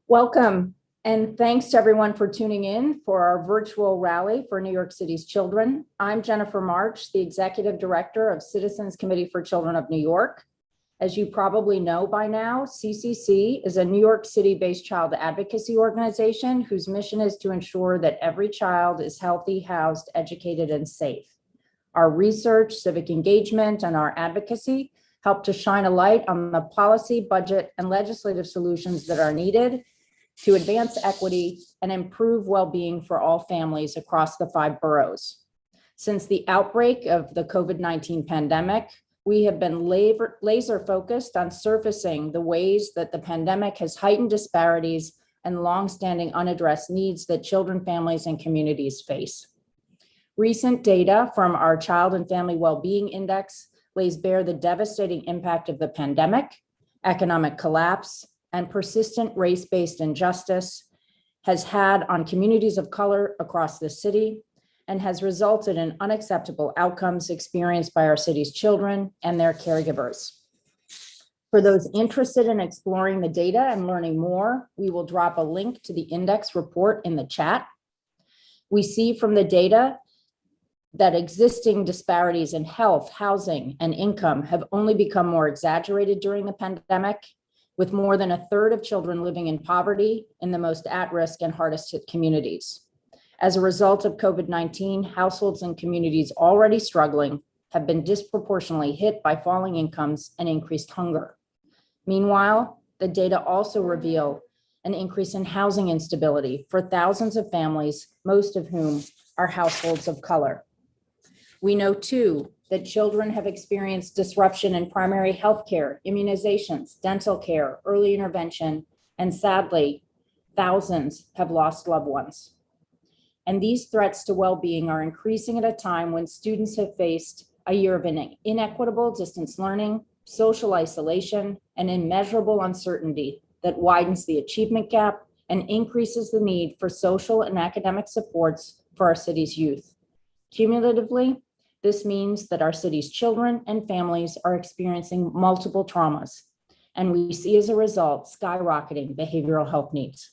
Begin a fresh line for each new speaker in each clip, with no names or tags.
Welcome, and thanks to everyone for tuning in for our virtual rally for New York City's children. I'm Jennifer March, the Executive Director of Citizens Committee for Children of New York. As you probably know by now, CCC is a New York City-based child advocacy organization whose mission is to ensure that every child is healthy, housed, educated, and safe. Our research, civic engagement, and our advocacy help to shine a light on the policy, budget, and legislative solutions that are needed to advance equity and improve well-being for all families across the 5 boroughs. Since the outbreak of the COVID-19 pandemic, we have been laser focused on surfacing the ways that the pandemic has heightened disparities and longstanding unaddressed needs that children, families, and communities face. Recent data from our Child and Family Wellbeing Index lays bare the devastating impact of the pandemic, economic collapse, and persistent race-based injustice has had on communities of color across the city and has resulted in unacceptable outcomes experienced by our city's children and their caregivers. For those interested in exploring the data and learning more, we will drop a link to the index report in the chat. We see from the data that existing disparities in health, housing, and income have only become more exaggerated during the pandemic, with more than 1/3 of children living in poverty in the most at-risk and hardest hit communities. As a result of COVID-19, households and communities already struggling have been disproportionately hit by falling incomes and increased hunger. Meanwhile, the data also reveal an increase in housing instability for thousands of families, most of whom are households of color. We know too that children have experienced disruption in primary health care, immunizations, dental care, early intervention, and sadly, thousands have lost loved ones. And these threats to well-being are increasing at a time when students have faced a year of inequitable distance learning, social isolation, and immeasurable uncertainty that widens the achievement gap and increases the need for social and academic supports for our city's youth. Cumulatively, this means that our city's children and families are experiencing multiple traumas, and we see as a result skyrocketing behavioral health needs.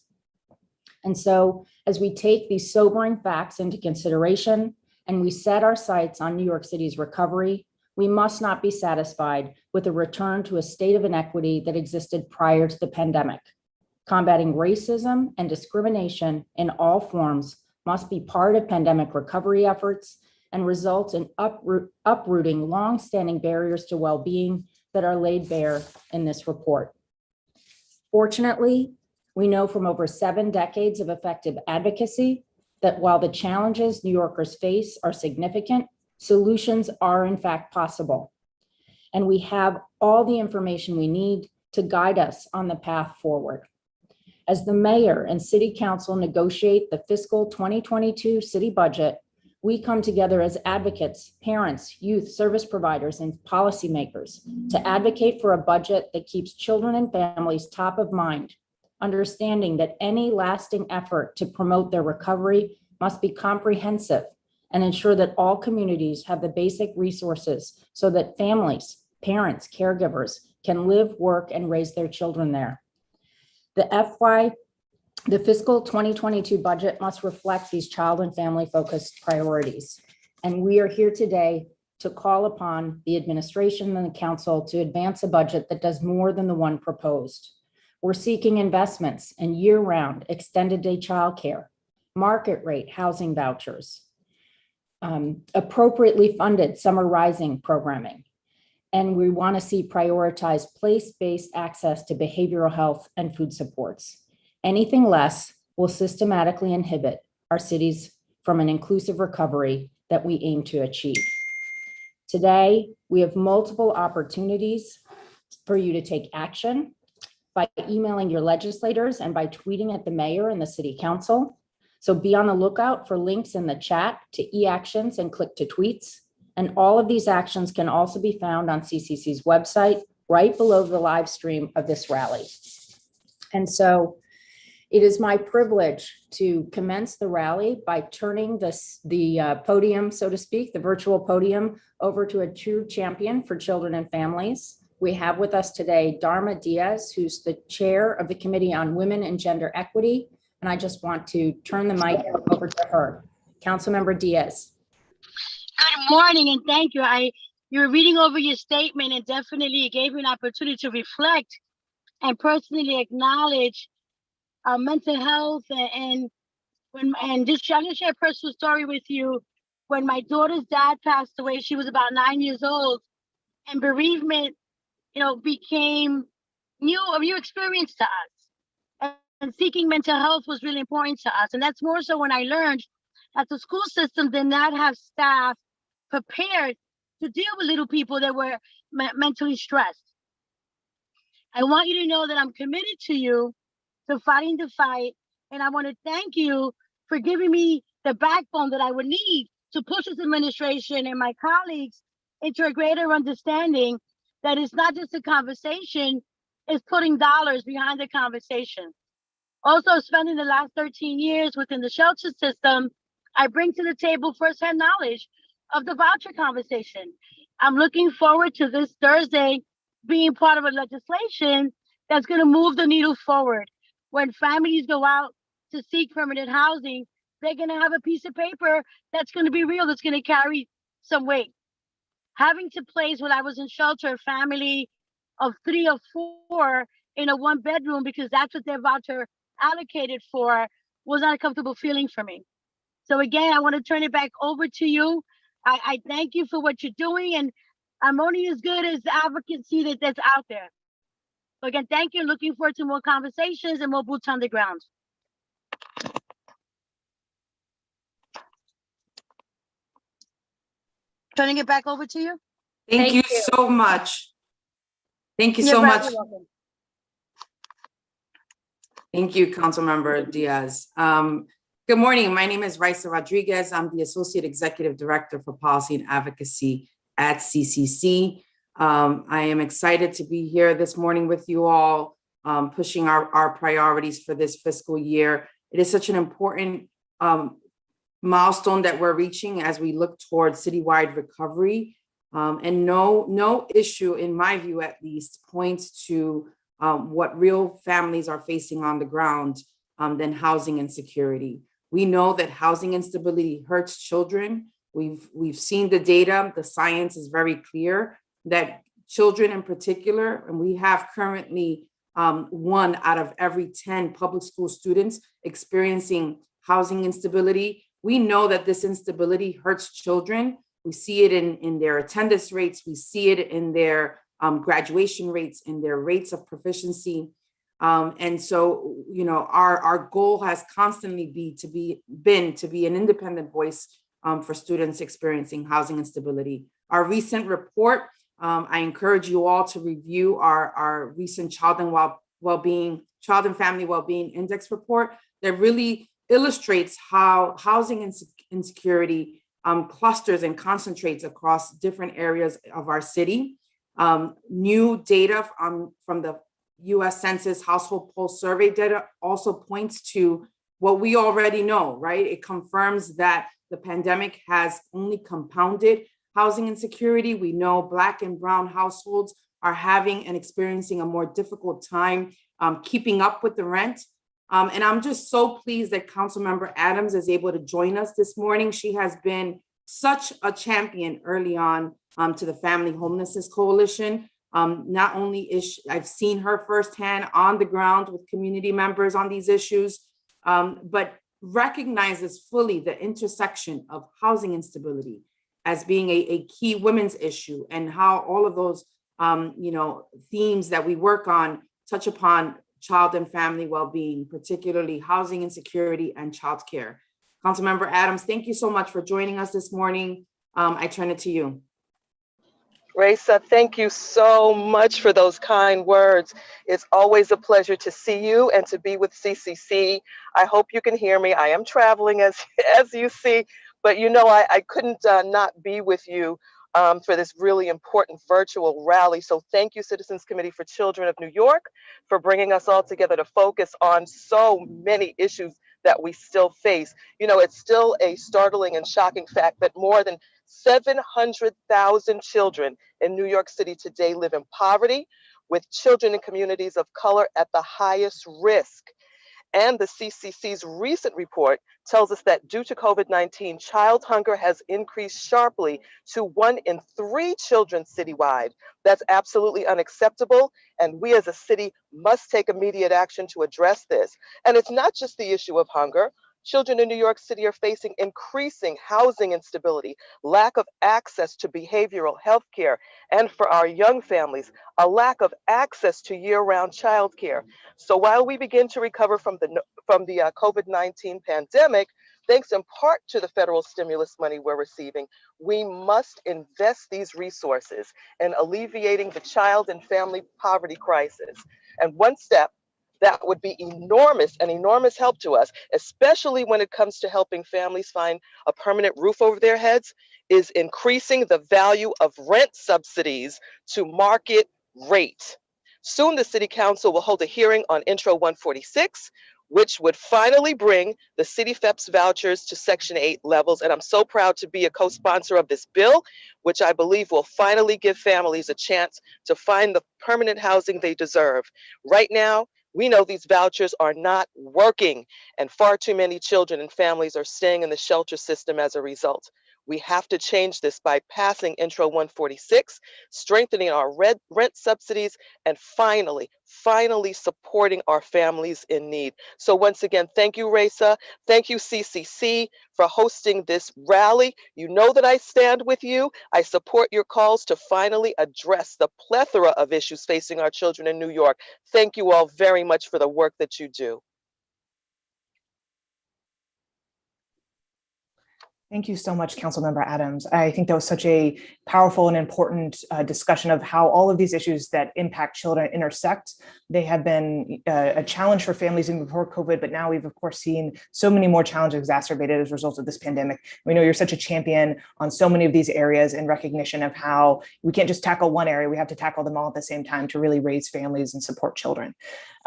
And so, as we take these sobering facts into consideration and we set our sights on New York City's recovery, we must not be satisfied with a return to a state of inequity that existed prior to the pandemic. Combating racism and discrimination in all forms must be part of pandemic recovery efforts and result in uprooting long-standing barriers to well-being that are laid bare in this report. Fortunately, we know from over 7 decades of effective advocacy that while the challenges New Yorkers face are significant, solutions are in fact possible. And we have all the information we need to guide us on the path forward. As the mayor and city council negotiate the fiscal 2022 city budget, we come together as advocates, parents, youth, service providers, and policymakers to advocate for a budget that keeps children and families top of mind, understanding that any lasting effort to promote their recovery must be comprehensive and ensure that all communities have the basic resources so that families, parents, caregivers can live, work, and raise their children there. The fiscal 2022 budget must reflect these child and family focused priorities. And we are here today to call upon the administration and the council to advance a budget that does more than the one proposed. We're seeking investments in year-round extended day childcare, market rate housing vouchers, appropriately funded summer rising programming. And we want to see prioritized place-based access to behavioral health and food supports. Anything less will systematically inhibit our cities from an inclusive recovery that we aim to achieve. Today, we have multiple opportunities for you to take action by emailing your legislators and by tweeting at the mayor and the city council. So be on the lookout for links in the chat to e-actions and click to tweets. And all of these actions can also be found on CCC's website right below the live stream of this rally. And so it is my privilege to commence the rally by turning the podium, so to speak, the virtual podium, over to a true champion for children and families, We have with us today Dharma Diaz, who's the chair of the Committee on Women and Gender Equity. And I just want to turn the mic over to her. Councilmember Diaz.
Good morning and thank you. You were reading over your statement and definitely gave me an opportunity to reflect and personally acknowledge mental health and just I'm gonna share a personal story with you. When my daughter's dad passed away, she was about 9 years old, and bereavement, became a new experience to us. And seeking mental health was really important to us. And that's more so when I learned that the school system did not have staff prepared to deal with little people that were mentally stressed. I want you to know that I'm committed to you, to fighting the fight. And I want to thank you for giving me the backbone that I would need to push this administration and my colleagues into a greater understanding that it's not just a conversation, it's putting dollars behind the conversation. Also, spending the last 13 years within the shelter system, I bring to the table firsthand knowledge of the voucher conversation. I'm looking forward to this Thursday being part of a legislation that's going to move the needle forward. When families go out to seek permanent housing, they're going to have a piece of paper that's going to be real, that's going to carry some weight. Having to place when I was in shelter, a family of 3 or 4 in a 1-bedroom because that's what their voucher allocated for was not a comfortable feeling for me. So again, I want to turn it back over to you. I thank you for what you're doing, and I'm only as good as the advocacy that's out there. So again, thank you, and looking forward to more conversations and more boots on the ground. Turning it back over to you.
Thank you so much. Thank you so much. Thank you, Councilmember Diaz. Good morning. My name is Raisa Rodriguez. I'm the Associate Executive Director for Policy and Advocacy at CCC. I am excited to be here this morning with you all, pushing our priorities for this fiscal year. It is such an important milestone that we're reaching as we look towards citywide recovery. And no issue, in my view at least, points to what real families are facing on the ground than housing insecurity. We know that housing instability hurts children. We've seen the data. The science is very clear that children in particular, and we have currently 1 out of every 10 public school students experiencing housing instability. We know that this instability hurts children. We see it in their attendance rates. We see it in their graduation rates, in their rates of proficiency. And so, our goal has constantly been to be an independent voice for students experiencing housing instability. Our recent report, I encourage you all to review our recent Child and Family Wellbeing Index report that really illustrates how housing insecurity clusters and concentrates across different areas of our city. New data from the U.S. Census Household Pulse Survey data also points to what we already know, right? It confirms that the pandemic has only compounded housing insecurity. We know Black and Brown households are having and experiencing a more difficult time keeping up with the rent. And I'm just so pleased that Councilmember Adams is able to join us this morning. She has been such a champion early on to the Family Homelessness Coalition. Not only I've seen her firsthand on the ground with community members on these issues, but recognizes fully the intersection of housing instability as being a key women's issue, and how all of those themes that we work on touch upon child and family well-being, particularly housing insecurity and childcare. Councilmember Adams, thank you so much for joining us this morning. I turn it to you.
Raisa, thank you so much for those kind words. It's always a pleasure to see you and to be with CCC. I hope you can hear me. I am traveling as you see, but I couldn't not be with you for this really important virtual rally. So thank you, Citizens Committee for Children of New York, for bringing us all together to focus on so many issues that we still face. It's still a startling and shocking fact that more than 700,000 children in New York City today live in poverty, with children in communities of color at the highest risk. And the CCC's recent report tells us that due to COVID-19, child hunger has increased sharply to 1 in 3 children citywide. That's absolutely unacceptable, and we as a city must take immediate action to address this. And it's not just the issue of hunger. Children in New York City are facing increasing housing instability, lack of access to behavioral health care, and for our young families, a lack of access to year-round childcare. So while we begin to recover from the COVID-19 pandemic, thanks in part to the federal stimulus money we're receiving, we must invest these resources in alleviating the child and family poverty crisis. And one step that would be an enormous help to us, especially when it comes to helping families find a permanent roof over their heads, is increasing the value of rent subsidies to market rate. Soon, the City Council will hold a hearing on Intro 146, which would finally bring the City FEPS vouchers to Section 8 levels. And I'm so proud to be a co-sponsor of this bill, which I believe will finally give families a chance to find the permanent housing they deserve. Right now, we know these vouchers are not working, and far too many children and families are staying in the shelter system as a result. We have to change this by passing Intro 146, strengthening our rent subsidies, and finally supporting our families in need. So once again, thank you, Raisa. Thank you, CCC, for hosting this rally. You know that I stand with you. I support your calls to finally address the plethora of issues facing our children in New York. Thank you all very much for the work that you do.
Thank you so much, Councilmember Adams. I think that was such a powerful and important discussion of how all of these issues that impact children intersect. They have been a challenge for families even before COVID, but now we've of course seen so many more challenges exacerbated as a result of this pandemic. We know you're such a champion on so many of these areas in recognition of how we can't just tackle one area, we have to tackle them all at the same time to really raise families and support children.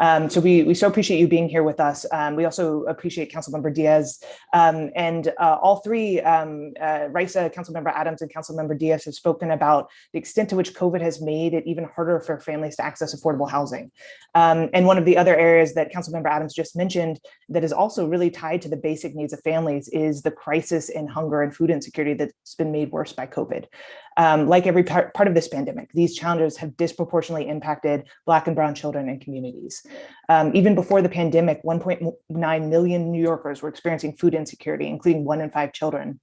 So we so appreciate you being here with us. We also appreciate Councilmember Diaz and all three, Raisa, Councilmember Adams, and Councilmember Diaz have spoken about the extent to which COVID has made it even harder for families to access affordable housing. And one of the other areas that Councilmember Adams just mentioned that is also really tied to the basic needs of families is the crisis in hunger and food insecurity that's been made worse by COVID. Like every part of this pandemic, these challenges have disproportionately impacted Black and Brown children and communities. Even before the pandemic, 1.9 million New Yorkers were experiencing food insecurity, including 1 in 5 children.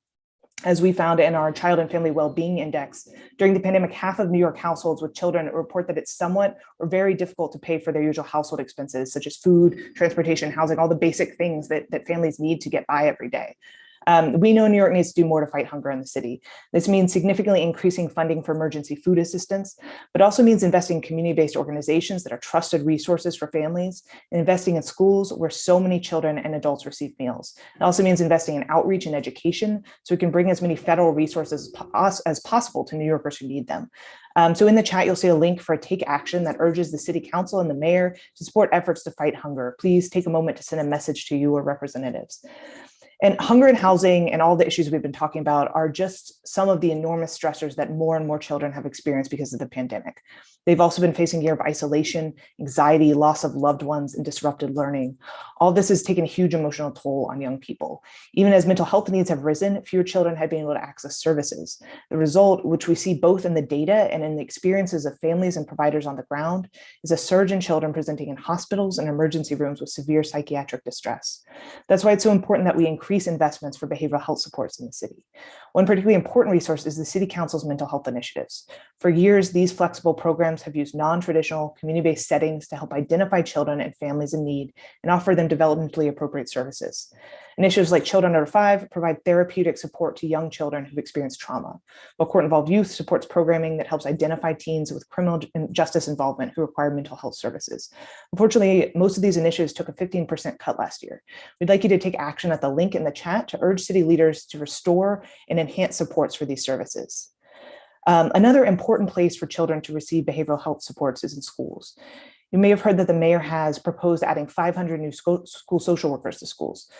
As we found in our Child and Family Wellbeing Index, during the pandemic, half of New York households with children report that it's somewhat or very difficult to pay for their usual household expenses, such as food, transportation, housing, all the basic things that families need to get by every day. We know New York needs to do more to fight hunger in the city. This means significantly increasing funding for emergency food assistance, but also means investing in community-based organizations that are trusted resources for families, and investing in schools where so many children and adults receive meals. It also means investing in outreach and education so we can bring as many federal resources as possible to New Yorkers who need them. So in the chat, you'll see a link for a Take Action that urges the City Council and the Mayor to support efforts to fight hunger. Please take a moment to send a message to your representatives. And hunger and housing and all the issues we've been talking about are just some of the enormous stressors that more and more children have experienced because of the pandemic. They've also been facing a year of isolation, anxiety, loss of loved ones, and disrupted learning. All this has taken a huge emotional toll on young people. Even as mental health needs have risen, fewer children have been able to access services. The result, which we see both in the data and in the experiences of families and providers on the ground, is a surge in children presenting in hospitals and emergency rooms with severe psychiatric distress. That's why it's so important that we increase investments for behavioral health supports in the city. One particularly important resource is the City Council's mental health initiatives. For years, these flexible programs have used non-traditional community-based settings to help identify children and families in need and offer them developmentally appropriate services. Initiatives like Children Under 5 provide therapeutic support to young children who've experienced trauma, while Court-Involved Youth supports programming that helps identify teens with criminal justice involvement who require mental health services. Unfortunately, most of these initiatives took a 15% cut last year. We'd like you to take action at the link in the chat to urge city leaders to restore and enhance supports for these services. Another important place for children to receive behavioral health supports is in schools. You may have heard that the mayor has proposed adding 500 new school social workers to schools.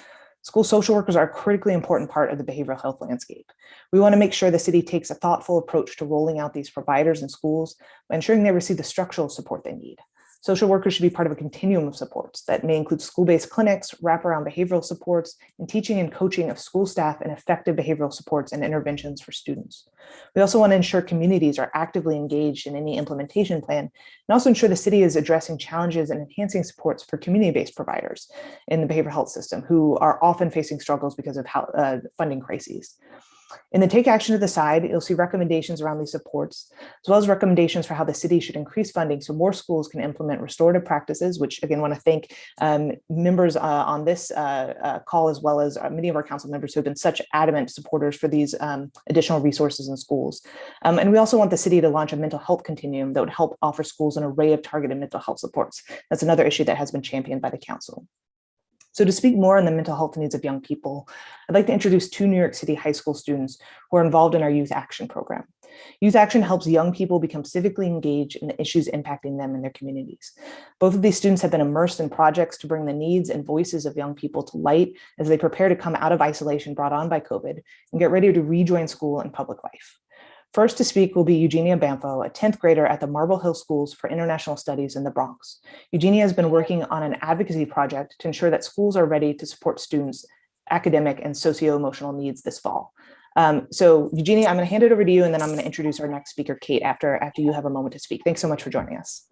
School social workers are a critically important part of the behavioral health landscape. We want to make sure the city takes a thoughtful approach to rolling out these providers in schools by ensuring they receive the structural support they need. Social workers should be part of a continuum of supports that may include school-based clinics, wraparound behavioral supports, and teaching and coaching of school staff and effective behavioral supports and interventions for students. We also want to ensure communities are actively engaged in any implementation plan, and also ensure the city is addressing challenges and enhancing supports for community-based providers in the behavioral health system who are often facing struggles because of funding crises. In the Take Action to the Side, you'll see recommendations around these supports, as well as recommendations for how the city should increase funding so more schools can implement restorative practices, which again, want to thank members on this call, as well as many of our council members who have been such adamant supporters for these additional resources in schools. And we also want the city to launch a mental health continuum that would help offer schools an array of targeted mental health supports. That's another issue that has been championed by the council. So to speak more on the mental health needs of young people, I'd like to introduce two New York City high school students who are involved in our Youth Action program. Youth Action helps young people become civically engaged in the issues impacting them and their communities. Both of these students have been immersed in projects to bring the needs and voices of young people to light as they prepare to come out of isolation brought on by COVID and get ready to rejoin school and public life. First to speak will be Eugenia Bamfo, a 10th grader at the Marble Hill Schools for International Studies in the Bronx. Eugenia has been working on an advocacy project to ensure that schools are ready to support students' academic and socio-emotional needs this fall. So Eugenia, I'm going to hand it over to you, and then I'm going to introduce our next speaker, Kate, after you have a moment to speak. Thanks so much for joining us.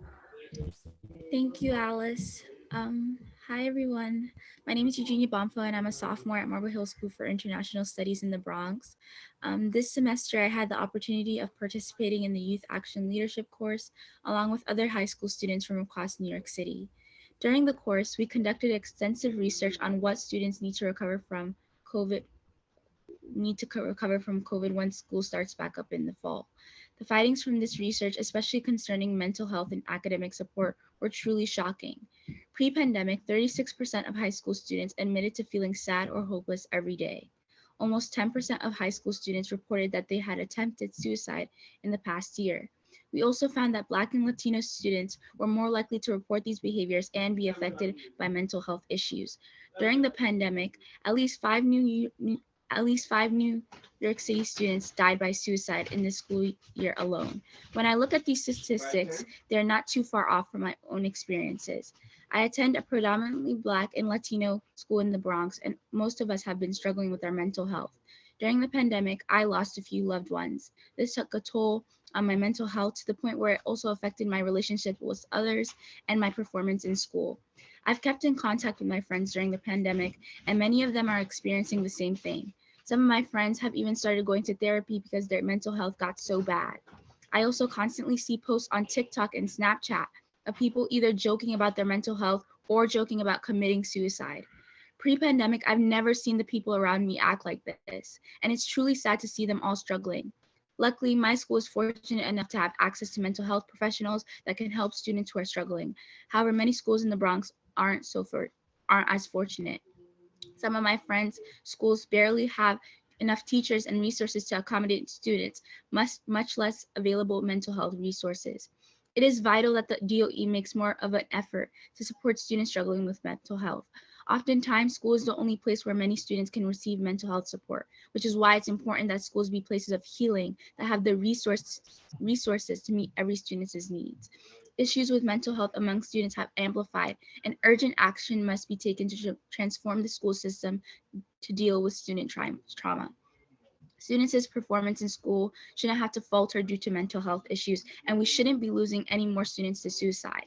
Thank you, Alice. Hi, everyone. My name is Eugenia Bamfo, and I'm a sophomore at Marble Hill School for International Studies in the Bronx. This semester, I had the opportunity of participating in the Youth Action Leadership course, along with other high school students from across New York City. During the course, we conducted extensive research on what students need to recover from COVID when school starts back up in the fall. The findings from this research, especially concerning mental health and academic support, were truly shocking. Pre-pandemic, 36% of high school students admitted to feeling sad or hopeless every day. Almost 10% of high school students reported that they had attempted suicide in the past year. We also found that Black and Latino students were more likely to report these behaviors and be affected by mental health issues. During the pandemic, at least five New York City students died by suicide in this school year alone. When I look at these statistics, they're not too far off from my own experiences. I attend a predominantly Black and Latino school in the Bronx, and most of us have been struggling with our mental health. During the pandemic, I lost a few loved ones. This took a toll on my mental health to the point where it also affected my relationship with others and my performance in school. I've kept in contact with my friends during the pandemic, and many of them are experiencing the same thing. Some of my friends have even started going to therapy because their mental health got so bad. I also constantly see posts on TikTok and Snapchat of people either joking about their mental health or joking about committing suicide. Pre-pandemic, I've never seen the people around me act like this, and it's truly sad to see them all struggling. Luckily, my school is fortunate enough to have access to mental health professionals that can help students who are struggling. However, many schools in the Bronx aren't as fortunate. Some of my friends' schools barely have enough teachers and resources to accommodate students, much less available mental health resources. It is vital that the DOE makes more of an effort to support students struggling with mental health. Oftentimes, school is the only place where many students can receive mental health support, which is why it's important that schools be places of healing that have the resources to meet every student's needs. Issues with mental health among students have amplified, and urgent action must be taken to transform the school system to deal with student trauma. Students' performance in school shouldn't have to falter due to mental health issues, and we shouldn't be losing any more students to suicide.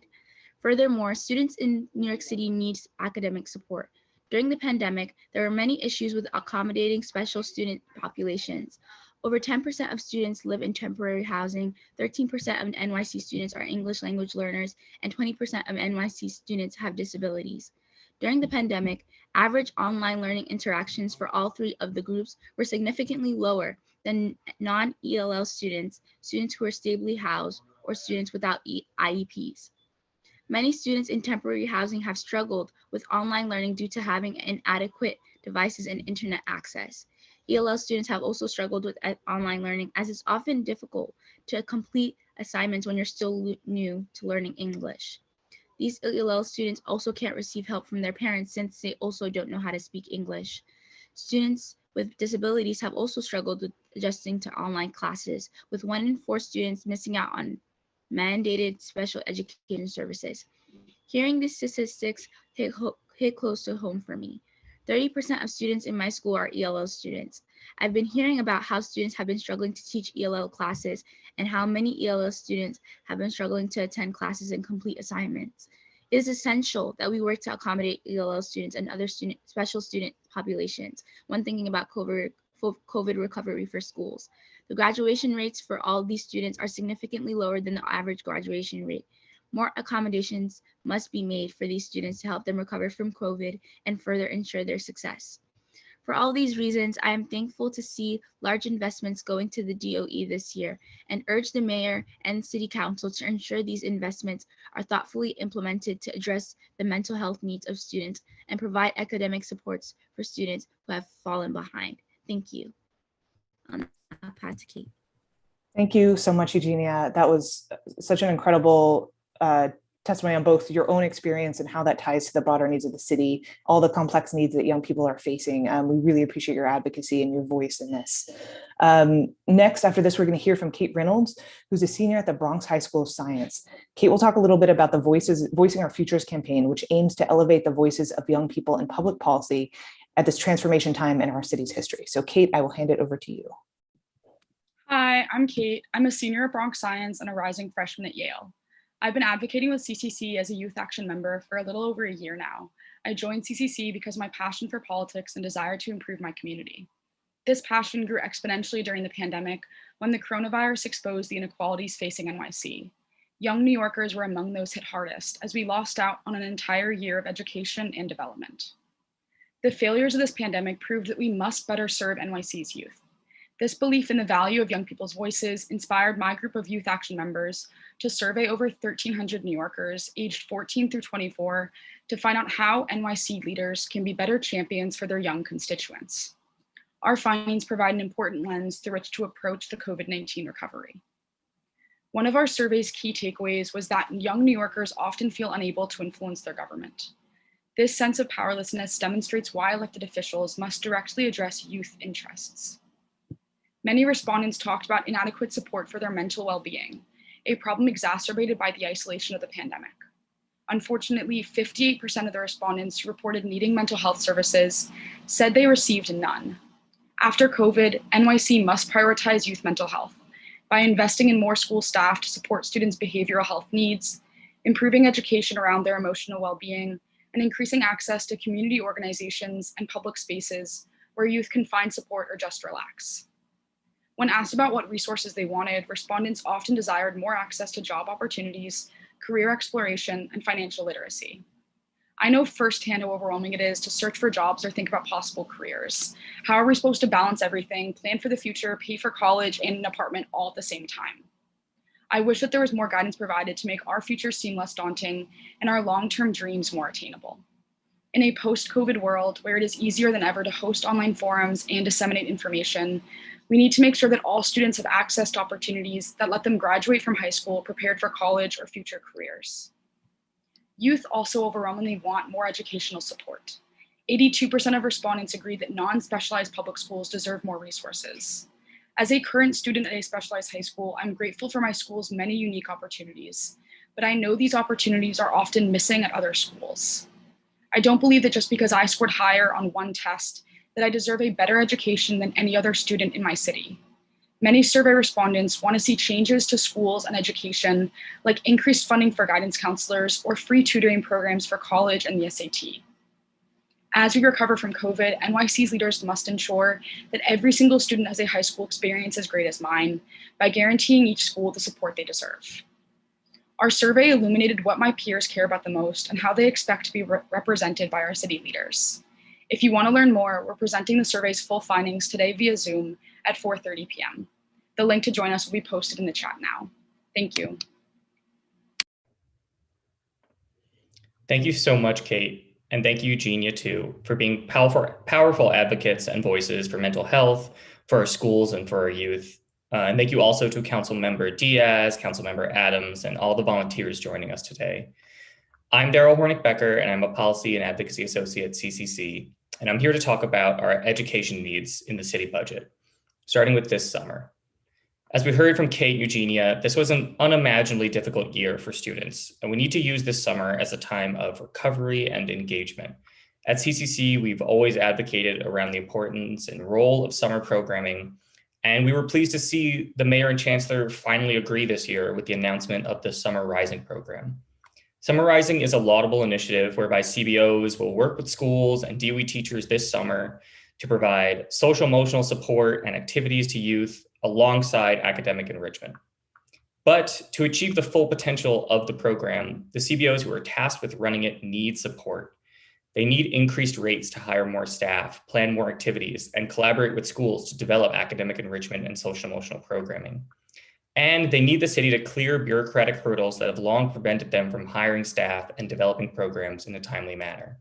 Furthermore, students in New York City need academic support. During the pandemic, there were many issues with accommodating special student populations. Over 10% of students live in temporary housing, 13% of NYC students are English language learners, and 20% of NYC students have disabilities. During the pandemic, average online learning interactions for all three of the groups were significantly lower than non-ELL students, students who are stably housed, or students without IEPs. Many students in temporary housing have struggled with online learning due to having inadequate devices and internet access. ELL students have also struggled with online learning, as it's often difficult to complete assignments when you're still new to learning English. These ELL students also can't receive help from their parents since they also don't know how to speak English. Students with disabilities have also struggled with adjusting to online classes, with 1 in 4 students missing out on mandated special education services. Hearing these statistics hit close to home for me. 30% of students in my school are ELL students. I've been hearing about how students have been struggling to teach ELL classes and how many ELL students have been struggling to attend classes and complete assignments. It is essential that we work to accommodate ELL students and other special student populations when thinking about COVID recovery for schools. The graduation rates for all of these students are significantly lower than the average graduation rate. More accommodations must be made for these students to help them recover from COVID and further ensure their success. For all these reasons, I am thankful to see large investments going to the DOE this year and urge the mayor and city council to ensure these investments are thoughtfully implemented to address the mental health needs of students and provide academic supports for students who have fallen behind. Thank you. I'll pass to Kate.
Thank you so much, Eugenia. That was such an incredible testimony on both your own experience and how that ties to the broader needs of the city, all the complex needs that young people are facing. We really appreciate your advocacy and your voice in this. Next, after this, we're going to hear from Kate Reynolds, who's a senior at the Bronx High School of Science. Kate will talk a little bit about the Voicing Our Futures campaign, which aims to elevate the voices of young people in public policy at this transformation time in our city's history. So Kate, I will hand it over to you.
Hi, I'm Kate. I'm a senior at Bronx Science and a rising freshman at Yale. I've been advocating with CCC as a Youth Action member for a little over a year now. I joined CCC because of my passion for politics and desire to improve my community. This passion grew exponentially during the pandemic when the coronavirus exposed the inequalities facing NYC. Young New Yorkers were among those hit hardest as we lost out on an entire year of education and development. The failures of this pandemic proved that we must better serve NYC's youth. This belief in the value of young people's voices inspired my group of Youth Action members to survey over 1,300 New Yorkers aged 14 through 24 to find out how NYC leaders can be better champions for their young constituents. Our findings provide an important lens through which to approach the COVID-19 recovery. One of our survey's key takeaways was that young New Yorkers often feel unable to influence their government. This sense of powerlessness demonstrates why elected officials must directly address youth interests. Many respondents talked about inadequate support for their mental well-being, a problem exacerbated by the isolation of the pandemic. Unfortunately, 58% of the respondents who reported needing mental health services said they received none. After COVID, NYC must prioritize youth mental health by investing in more school staff to support students' behavioral health needs, improving education around their emotional well-being, and increasing access to community organizations and public spaces where youth can find support or just relax. When asked about what resources they wanted, respondents often desired more access to job opportunities, career exploration, and financial literacy. I know firsthand how overwhelming it is to search for jobs or think about possible careers. How are we supposed to balance everything, plan for the future, pay for college, and an apartment all at the same time? I wish that there was more guidance provided to make our future seem less daunting and our long-term dreams more attainable. In a post-COVID world where it is easier than ever to host online forums and disseminate information, we need to make sure that all students have access to opportunities that let them graduate from high school prepared for college or future careers. Youth also overwhelmingly want more educational support. 82% of respondents agree that non-specialized public schools deserve more resources. As a current student at a specialized high school, I'm grateful for my school's many unique opportunities, but I know these opportunities are often missing at other schools. I don't believe that just because I scored higher on one test, that I deserve a better education than any other student in my city. Many survey respondents want to see changes to schools and education, like increased funding for guidance counselors or free tutoring programs for college and the SAT. As we recover from COVID, NYC's leaders must ensure that every single student has a high school experience as great as mine by guaranteeing each school the support they deserve. Our survey illuminated what my peers care about the most and how they expect to be represented by our city leaders. If you want to learn more, we're presenting the survey's full findings today via Zoom at 4:30 p.m. The link to join us will be posted in the chat now. Thank you.
Thank you so much, Kate. And thank you, Eugenia, too, for being powerful advocates and voices for mental health, for our schools, and for our youth. And thank you also to Councilmember Diaz, Councilmember Adams, and all the volunteers joining us today. I'm Daryl Hornick-Becker, and I'm a Policy and Advocacy Associate at CCC, and I'm here to talk about our education needs in the city budget, starting with this summer. As we heard from Kate and Eugenia, this was an unimaginably difficult year for students, and we need to use this summer as a time of recovery and engagement. At CCC, we've always advocated around the importance and role of summer programming, and we were pleased to see the mayor and chancellor finally agree this year with the announcement of the Summer Rising program. Summer Rising is a laudable initiative whereby CBOs will work with schools and DOE teachers this summer to provide social emotional support and activities to youth alongside academic enrichment. But to achieve the full potential of the program, the CBOs who are tasked with running it need support. They need increased rates to hire more staff, plan more activities, and collaborate with schools to develop academic enrichment and social emotional programming. And they need the city to clear bureaucratic hurdles that have long prevented them from hiring staff and developing programs in a timely manner.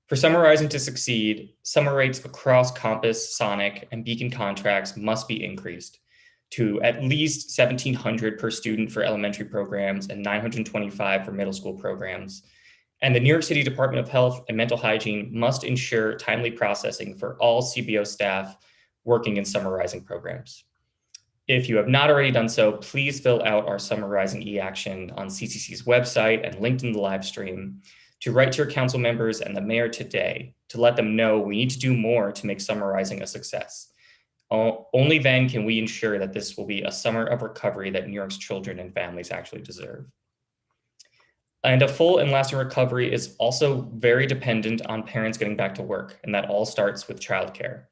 For Summer Rising to succeed, summer rates across Compass, Sonic, and Beacon contracts must be increased to at least $1,700 per student for elementary programs and $925 for middle school programs. And the New York City Department of Health and Mental Hygiene must ensure timely processing for all CBO staff working in Summer Rising programs. If you have not already done so, please fill out our Summer Rising e-action on CCC's website and linked in the live stream to write to your council members and the mayor today to let them know we need to do more to make Summer Rising a success. Only then can we ensure that this will be a summer of recovery that New York's children and families actually deserve. And a full and lasting recovery is also very dependent on parents getting back to work, and that all starts with childcare.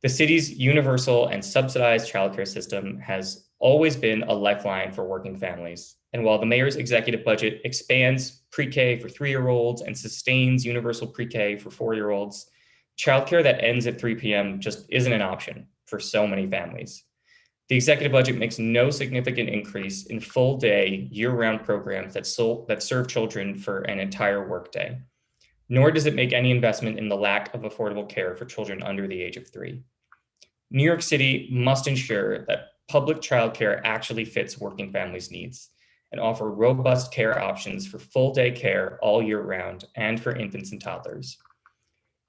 The city's universal and subsidized childcare system has always been a lifeline for working families. And while the mayor's executive budget expands pre-K for 3-year-olds and sustains universal pre-K for 4-year-olds, childcare that ends at 3 p.m. just isn't an option for so many families. The executive budget makes no significant increase in full-day, year-round programs that serve children for an entire workday, nor does it make any investment in the lack of affordable care for children under the age of 3. New York City must ensure that public childcare actually fits working families' needs and offer robust care options for full-day care all year round and for infants and toddlers.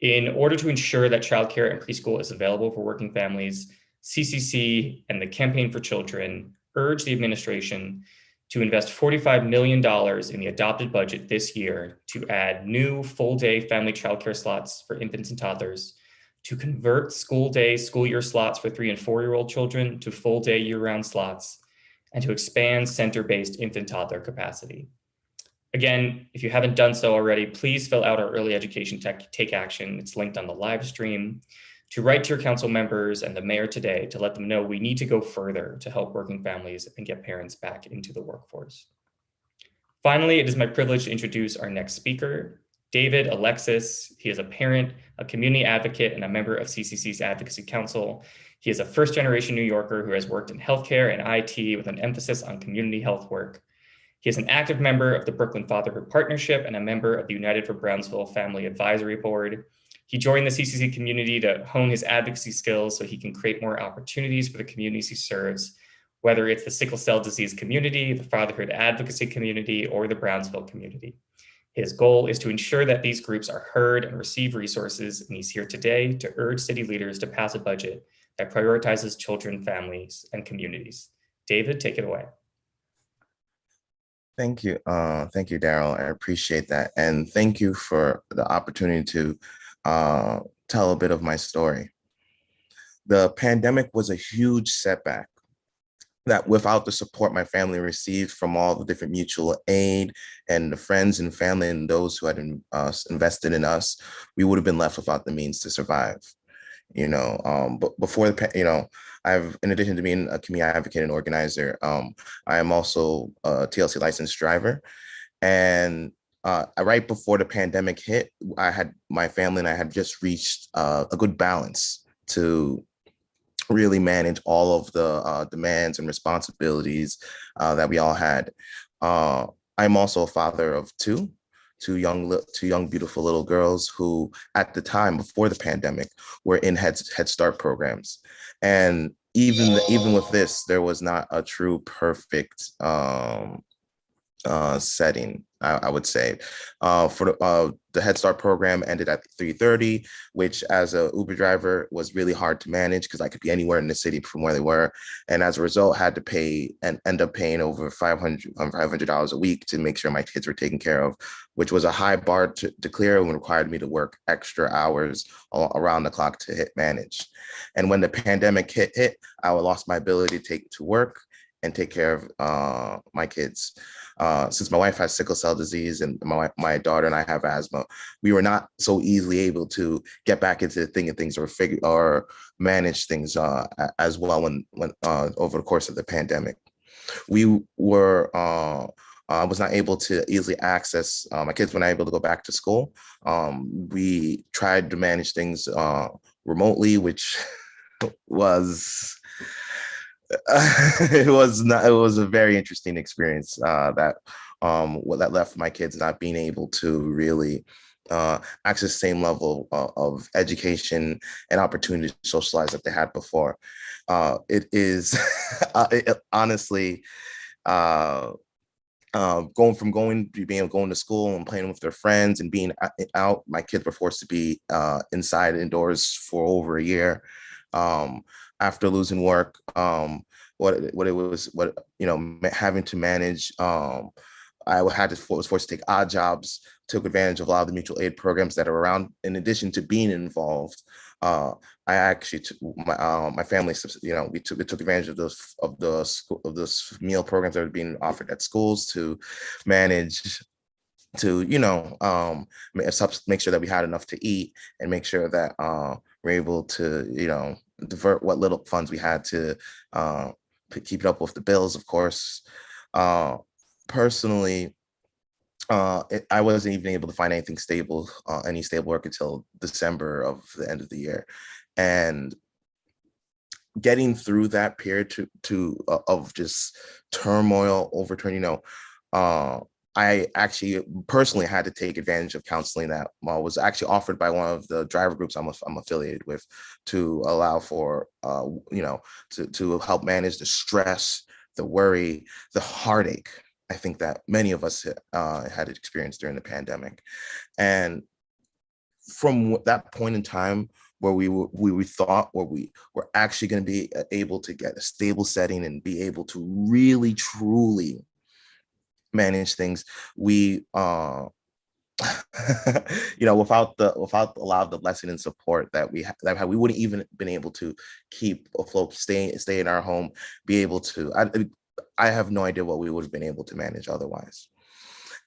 In order to ensure that childcare and preschool is available for working families, CCC and the Campaign for Children urge the administration to invest $45 million in the adopted budget this year to add new full-day family childcare slots for infants and toddlers, to convert school year slots for 3 and 4-year-old children to full-day year-round slots, and to expand center-based infant toddler capacity. Again, if you haven't done so already, please fill out our early education take action. It's linked on the live stream. To write to your council members and the mayor today to let them know we need to go further to help working families and get parents back into the workforce. Finally, it is my privilege to introduce our next speaker, David Alexis. He is a parent, a community advocate, and a member of CCC's Advocacy Council. He is a first-generation New Yorker who has worked in healthcare and IT with an emphasis on community health work. He is an active member of the Brooklyn Fatherhood Partnership and a member of the United for Brownsville Family Advisory Board. He joined the CCC community to hone his advocacy skills so he can create more opportunities for the communities he serves, whether it's the sickle cell disease community, the fatherhood advocacy community, or the Brownsville community. His goal is to ensure that these groups are heard and receive resources, and he's here today to urge city leaders to pass a budget that prioritizes children, families, and communities. David, take it away.
Thank you. Thank you, Daryl. I appreciate that. And thank you for the opportunity to tell a bit of my story. The pandemic was a huge setback that without the support my family received from all the different mutual aid and the friends and family and those who had invested in us, we would have been left without the means to survive. But before in addition to being a community advocate and organizer, I am also a TLC licensed driver. And right before the pandemic hit, my family and I had just reached a good balance to really manage all of the demands and responsibilities that we all had. I'm also a father of two young, beautiful little girls who at the time before the pandemic were in Head Start programs. And even with this, there was not a true perfect setting, I would say. For the Head Start program ended at 3:30, which as a Uber driver was really hard to manage because I could be anywhere in the city from where they were. And as a result, had to pay and end up paying over $500 a week to make sure my kids were taken care of, which was a high bar to clear and required me to work extra hours around the clock to manage. And when the pandemic hit, I lost my ability to work and take care of my kids. Since my wife has sickle cell disease and my daughter and I have asthma, we were not so easily able to get back into the thing of things or manage things as well when over the course of the pandemic. We were I was not able to easily access my kids were not able to go back to school. We tried to manage things remotely, which was it was a very interesting experience that left my kids not being able to really access the same level of education and opportunity to socialize that they had before. It is honestly going to school and playing with their friends and being out. My kids were forced to be inside indoors for over a year. After losing work, having to manage, I was forced to take odd jobs, took advantage of a lot of the mutual aid programs that are around. In addition to being involved, I actually my family, we took advantage of those meal programs that were being offered at schools to manage, to make sure that we had enough to eat and make sure that we're able to divert what little funds we had to keep up with the bills, of course. Personally, I wasn't even able to find anything stable, any stable work until December of the end of the year. And getting through that period of just turmoil, overturn, I actually personally had to take advantage of counseling that was actually offered by one of the driver groups I'm affiliated with, to allow for, to help manage the stress, the worry, the heartache, I think that many of us had experienced during the pandemic. And from that point in time where we thought we were actually going to be able to get a stable setting and be able to really, truly manage things, we without a lot of the lesson and support that we we wouldn't even been able to keep afloat, stay in our home, be able to, I have no idea what we would have been able to manage otherwise.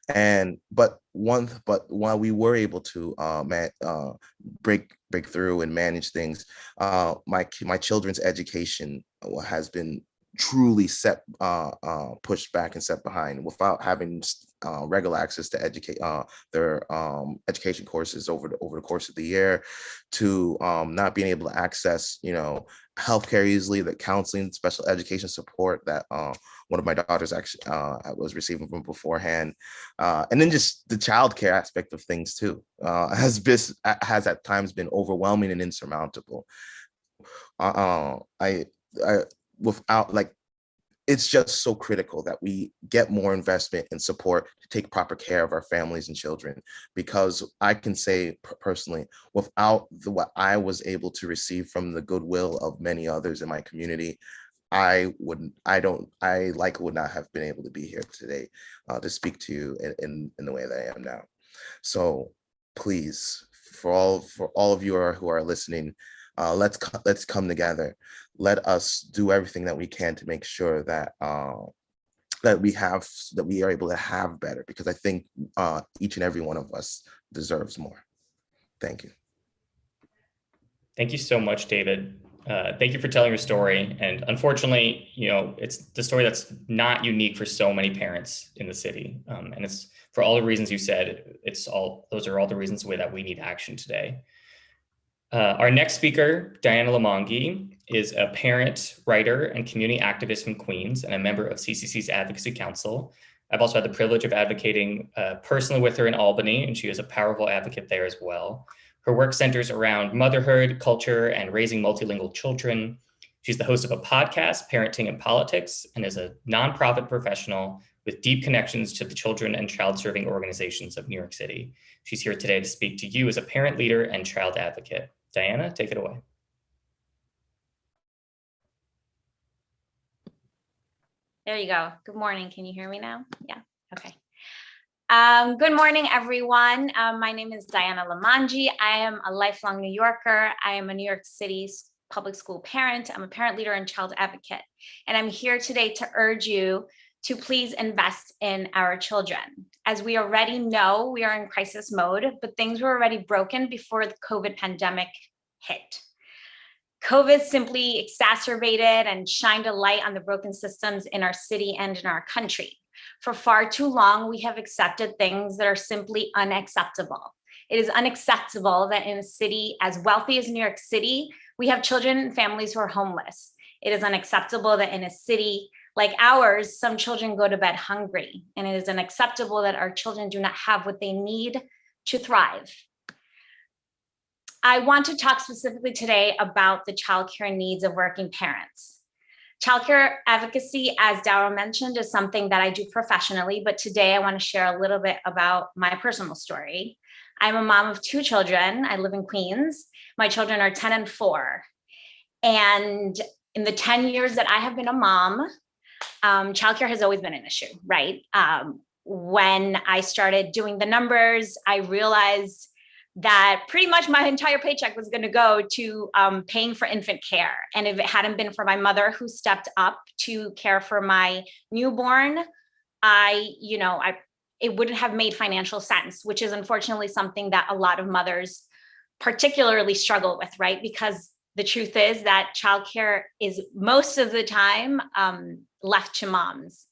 But while we were able to break through and manage things, my children's education has been truly pushed back and set behind without having regular access to their education courses over the course of the year, to not being able to access healthcare easily, the counseling, special education support that one of my daughters actually was receiving from beforehand, and then just the childcare aspect of things too has at times been overwhelming and insurmountable. It's just so critical that we get more investment and support to take proper care of our families and children, because I can say personally, without what I was able to receive from the goodwill of many others in my community, I would not have been able to be here today to speak to you in the way that I am now. So please, for all of you who are listening, let's come together. Let us do everything that we can to make sure that we are able to have better, because I think each and every one of us deserves more. Thank you.
Thank you so much, David. Thank you for telling your story. And unfortunately, it's the story that's not unique for so many parents in the city. And it's for all the reasons you said, those are all the reasons that we need action today. Our next speaker, Diana Lomangi, is a parent, writer, and community activist from Queens and a member of CCC's Advocacy Council. I've also had the privilege of advocating personally with her in Albany, and she is a powerful advocate there as well. Her work centers around motherhood, culture, and raising multilingual children. She's the host of a podcast, Parenting and Politics, and is a nonprofit professional with with deep connections to the children and child-serving organizations of New York City. She's here today to speak to you as a parent leader and child advocate. Diana, take it away.
There you go. Good morning. Can you hear me now? Yeah. Okay. Good morning, everyone. My name is Diana Lomangi. I am a lifelong New Yorker. I am a New York City public school parent. I'm a parent leader and child advocate. And I'm here today to urge you to please invest in our children. As we already know, we are in crisis mode, but things were already broken before the COVID pandemic hit. COVID simply exacerbated and shined a light on the broken systems in our city and in our country. For far too long, we have accepted things that are simply unacceptable. It is unacceptable that in a city as wealthy as New York City, we have children and families who are homeless. It is unacceptable that in a city like ours, some children go to bed hungry, and it is unacceptable that our children do not have what they need to thrive. I want to talk specifically today about the childcare needs of working parents. Childcare advocacy, as Darryl mentioned, is something that I do professionally, but today I want to share a little bit about my personal story. I'm a mom of 2 children. I live in Queens. My children are 10 and 4. And in the 10 years that I have been a mom, childcare has always been an issue, right? When I started doing the numbers, I realized that pretty much my entire paycheck was going to go to paying for infant care. And if it hadn't been for my mother who stepped up to care for my newborn, it wouldn't have made financial sense, which is unfortunately something that a lot of mothers particularly struggle with, right? Because the truth is that childcare is most of the time left to moms.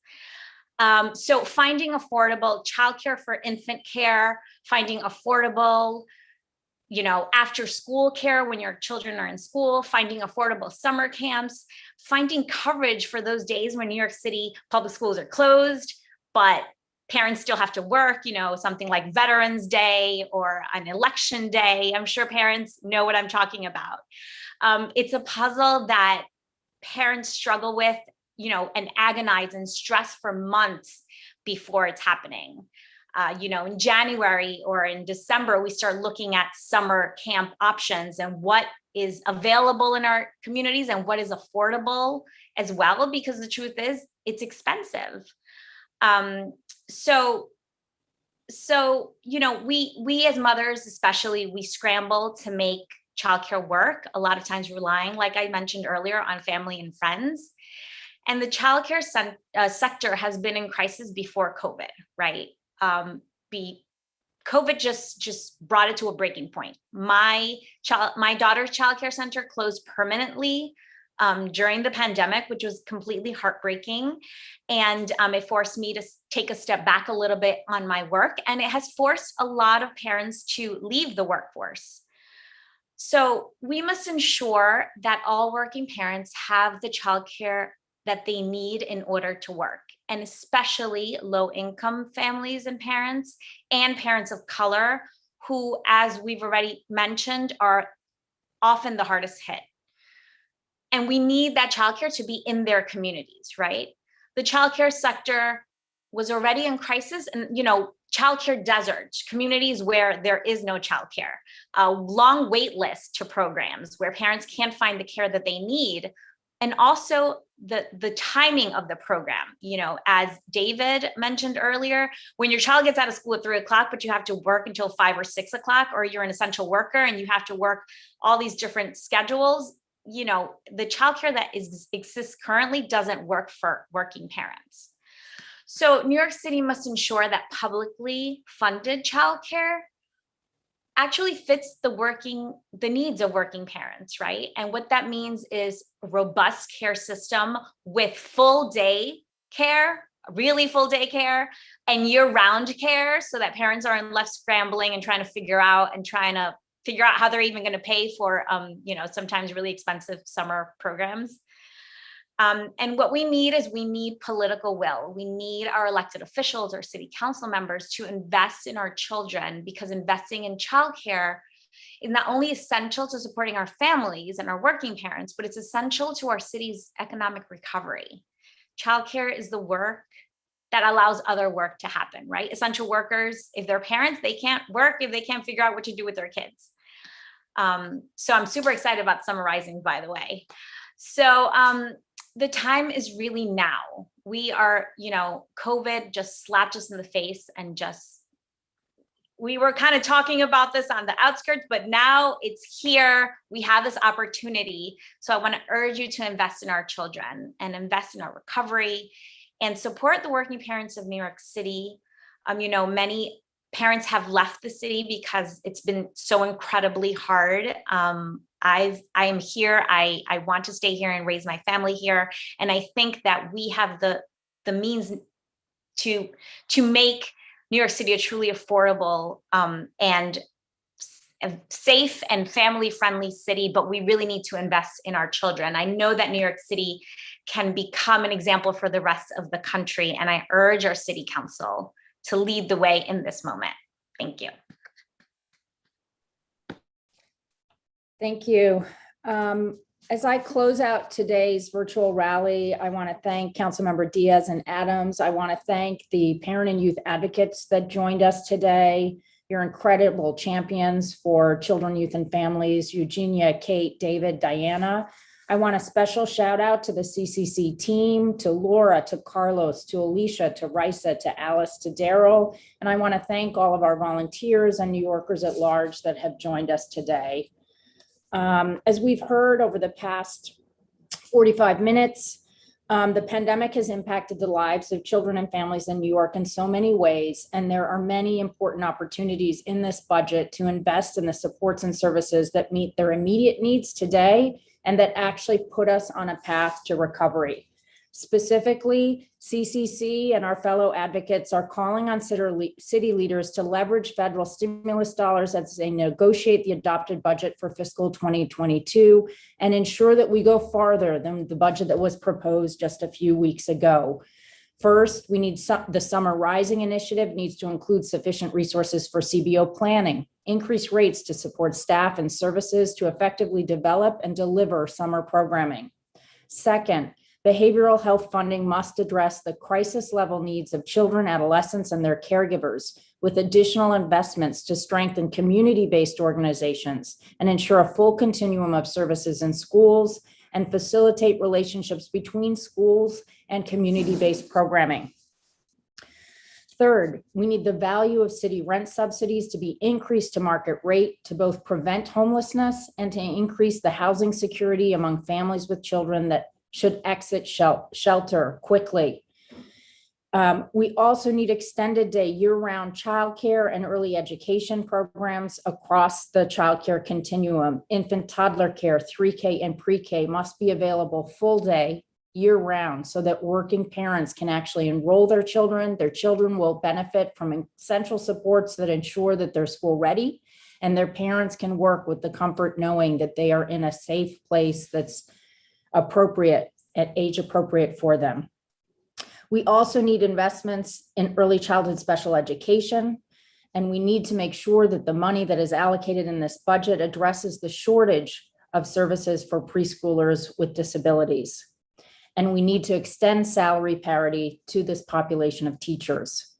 So finding affordable childcare for infant care, finding affordable, after school care when your children are in school, finding affordable summer camps, finding coverage for those days when New York City public schools are closed, but parents still have to work, something like Veterans Day or an election day. I'm sure parents know what I'm talking about. It's a puzzle that parents struggle with, and agonize and stress for months before it's happening. In January or in December, we start looking at summer camp options and what is available in our communities and what is affordable as well, because the truth is it's expensive. So we as mothers, especially, we scramble to make childcare work, a lot of times relying, like I mentioned earlier, on family and friends. And the childcare sector has been in crisis before COVID, right? COVID just brought it to a breaking point. My daughter's childcare center closed permanently during the pandemic, which was completely heartbreaking. And it forced me to take a step back a little bit on my work. And it has forced a lot of parents to leave the workforce. So we must ensure that all working parents have the childcare that they need in order to work, and especially low-income families and parents of color, who, as we've already mentioned, are often the hardest hit. And we need that childcare to be in their communities, right? The childcare sector was already in crisis, and childcare deserts, communities where there is no childcare, a long wait list to programs where parents can't find the care that they need. And also the timing of the program, as David mentioned earlier, when your child gets out of school at 3:00, but you have to work until 5 or 6 o'clock, or you're an essential worker and you have to work all these different schedules, the childcare that exists currently doesn't work for working parents. So New York City must ensure that publicly funded childcare actually fits the needs of working parents, right? And what that means is a robust care system with full day care, really full day care, and year-round care, so that parents aren't left scrambling and trying to figure out how they're even going to pay for, sometimes really expensive summer programs. And what we need is political will. We need our elected officials or city council members to invest in our children, because investing in childcare is not only essential to supporting our families and our working parents, but it's essential to our city's economic recovery. Childcare is the work that allows other work to happen, right? Essential workers, if they're parents, they can't work if they can't figure out what to do with their kids. So I'm super excited about Summer Rising, by the way. So the time is really now. We are, COVID just slapped us in the face and we were kind of talking about this on the outskirts, but now it's here. We have this opportunity. So I want to urge you to invest in our children and invest in our recovery and support the working parents of New York City. Many parents have left the city because it's been so incredibly hard. I am here. I want to stay here and raise my family here. And I think that we have the means to make New York City a truly affordable and a safe and family-friendly city, but we really need to invest in our children. I know that New York City can become an example for the rest of the country, and I urge our city council to lead the way in this moment. Thank you.
Thank you. As I close out today's virtual rally, I want to thank Councilmember Diaz and Adams. I want to thank the parent and youth advocates that joined us today. You're incredible champions for children, youth, and families. Eugenia, Kate, David, Diana. I want a special shout out to the CCC team, to Laura, to Carlos, to Alicia, to Risa, to Alice, to Daryl. And I want to thank all of our volunteers and New Yorkers at large that have joined us today. As we've heard over the past 45 minutes, the pandemic has impacted the lives of children and families in New York in so many ways, and there are many important opportunities in this budget to invest in the supports and services that meet their immediate needs today and that actually put us on a path to recovery. Specifically, CCC and our fellow advocates are calling on city leaders to leverage federal stimulus dollars as they negotiate the adopted budget for fiscal 2022 and ensure that we go farther than the budget that was proposed just a few weeks ago. First, we need the Summer Rising initiative needs to include sufficient resources for CBO planning, increase rates to support staff and services to effectively develop and deliver summer programming. Second, behavioral health funding must address the crisis level needs of children, adolescents, and their caregivers with additional investments to strengthen community-based organizations and ensure a full continuum of services in schools and facilitate relationships between schools and community-based programming. Third, we need the value of city rent subsidies to be increased to market rate to both prevent homelessness and to increase the housing security among families with children that should exit shelter quickly. We also need extended day year-round childcare and early education programs across the childcare continuum. Infant toddler care, 3K and pre-K must be available full day year-round so that working parents can actually enroll their children. Their children will benefit from essential supports that ensure that they're school ready, and their parents can work with the comfort knowing that they are in a safe place that's appropriate, at age appropriate for them. We also need investments in early childhood special education, and we need to make sure that the money that is allocated in this budget addresses the shortage of services for preschoolers with disabilities. And we need to extend salary parity to this population of teachers.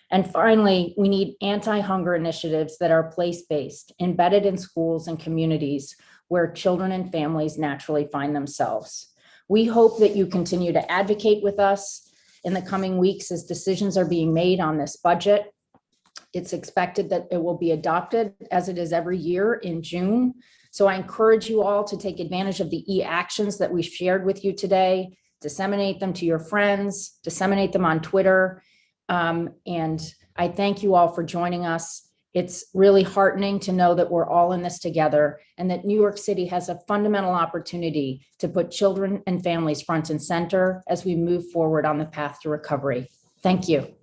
And finally, we need anti-hunger initiatives that are place-based, embedded in schools and communities where children and families naturally find themselves. We hope that you continue to advocate with us in the coming weeks as decisions are being made on this budget. It's expected that it will be adopted, as it is every year, in June. So I encourage you all to take advantage of the e-actions that we shared with you today, disseminate them to your friends, disseminate them on Twitter. And I thank you all for joining us. It's really heartening to know that we're all in this together and that New York City has a fundamental opportunity to put children and families front and center as we move forward on the path to recovery. Thank you.